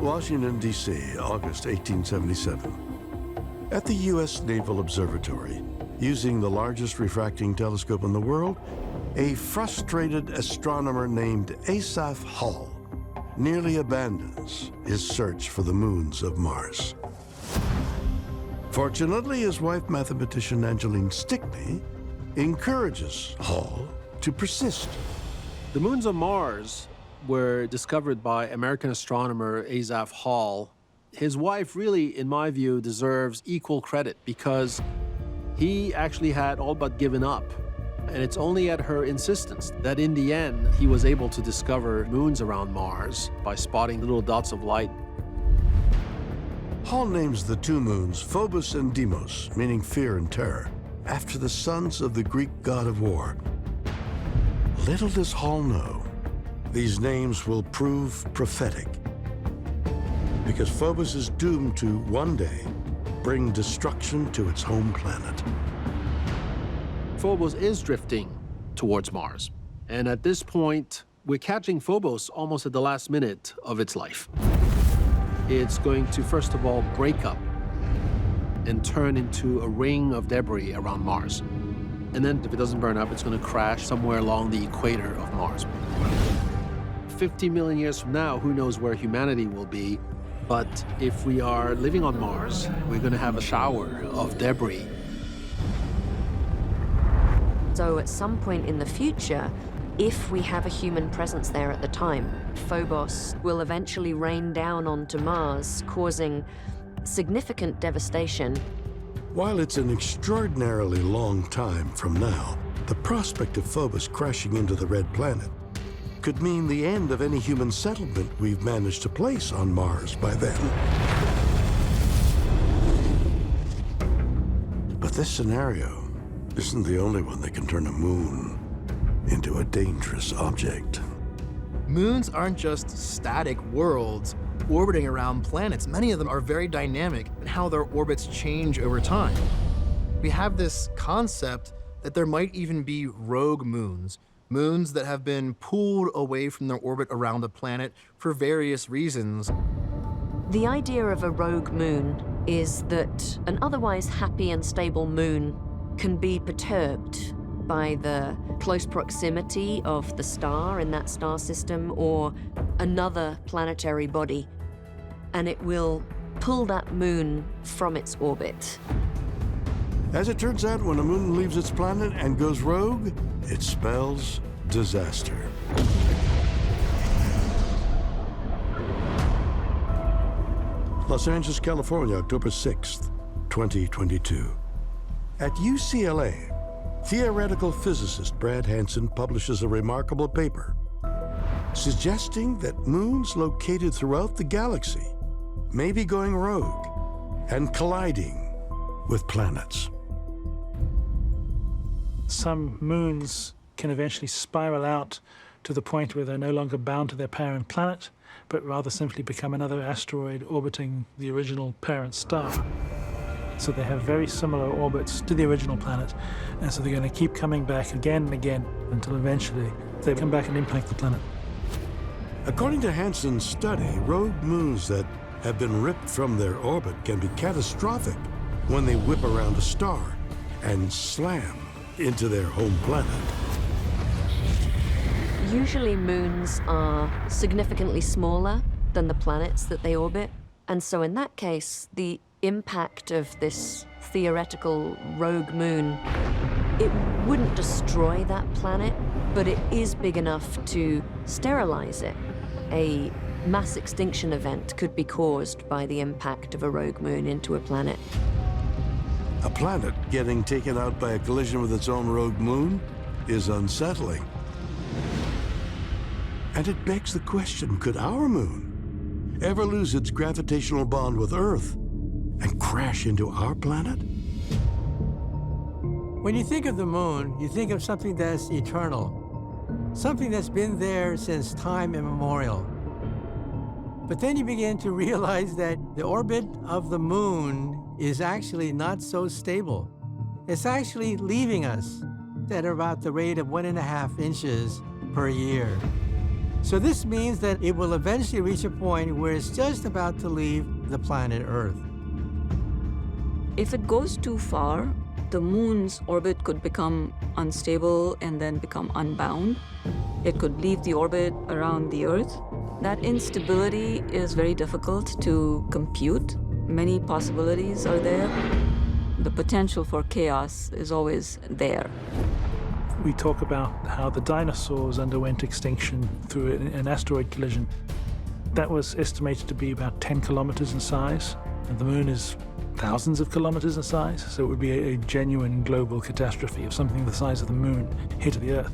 Washington, D.C., August 1877. At the U.S. Naval Observatory, using the largest refracting telescope in the world, a frustrated astronomer named Asaph Hall nearly abandons his search for the moons of Mars. Fortunately, his wife, mathematician Angeline Stickney, encourages Hall to persist. The moons of Mars were discovered by American astronomer Asaph Hall. His wife really, in my view, deserves equal credit because he actually had all but given up. And it's only at her insistence that in the end, he was able to discover moons around Mars by spotting little dots of light. Hall names the two moons Phobos and Deimos, meaning fear and terror, after the sons of the Greek god of war. Little does Hall know, these names will prove prophetic, because Phobos is doomed to, one day, bring destruction to its home planet. Phobos is drifting towards Mars. And at this point, we're catching Phobos almost at the last minute of its life. It's going to, first of all, break up and turn into a ring of debris around Mars. And then if it doesn't burn up, it's going to crash somewhere along the equator of Mars. 50 million years from now, who knows where humanity will be. But if we are living on Mars, we're going to have a shower of debris. So at some point in the future, if we have a human presence there at the time, Phobos will eventually rain down onto Mars, causing significant devastation. While it's an extraordinarily long time from now, the prospect of Phobos crashing into the red planet could mean the end of any human settlement we've managed to place on Mars by then. But this scenario isn't the only one that can turn a moon into a dangerous object. Moons aren't just static worlds orbiting around planets. Many of them are very dynamic in how their orbits change over time. We have this concept that there might even be rogue moons, moons that have been pulled away from their orbit around the planet for various reasons. The idea of a rogue moon is that an otherwise happy and stable moon can be perturbed by the close proximity of the star in that star system or another planetary body, and it will pull that moon from its orbit. As it turns out, when a moon leaves its planet and goes rogue, it spells disaster. Los Angeles, California, October 6th, 2022. At UCLA, theoretical physicist Brad Hansen publishes a remarkable paper suggesting that moons located throughout the galaxy may be going rogue and colliding with planets. Some moons can eventually spiral out to the point where they're no longer bound to their parent planet, but rather simply become another asteroid orbiting the original parent star. So they have very similar orbits to the original planet, and so they're going to keep coming back again and again until eventually they come back and impact the planet. According to Hansen's study, rogue moons that have been ripped from their orbit can be catastrophic when they whip around a star and slam into their home planet. Usually moons are significantly smaller than the planets that they orbit, and so in that case, the impact of this theoretical rogue moon, it wouldn't destroy that planet, but it is big enough to sterilize it. A mass extinction event could be caused by the impact of a rogue moon into a planet. A planet getting taken out by a collision with its own rogue moon is unsettling. And it begs the question, could our moon ever lose its gravitational bond with Earth and crash into our planet? When you think of the moon, you think of something that's eternal, something that's been there since time immemorial. But then you begin to realize that the orbit of the moon is actually not so stable. It's actually leaving us at about the rate of 1.5 inches per year. So this means that it will eventually reach a point where it's just about to leave the planet Earth. If it goes too far, the moon's orbit could become unstable and then become unbound. It could leave the orbit around the Earth. That instability is very difficult to compute. Many possibilities are there. The potential for chaos is always there. We talk about how the dinosaurs underwent extinction through an asteroid collision. That was estimated to be about 10 kilometers in size, and the moon is thousands of kilometers in size, so it would be a genuine global catastrophe if something the size of the moon hit the Earth.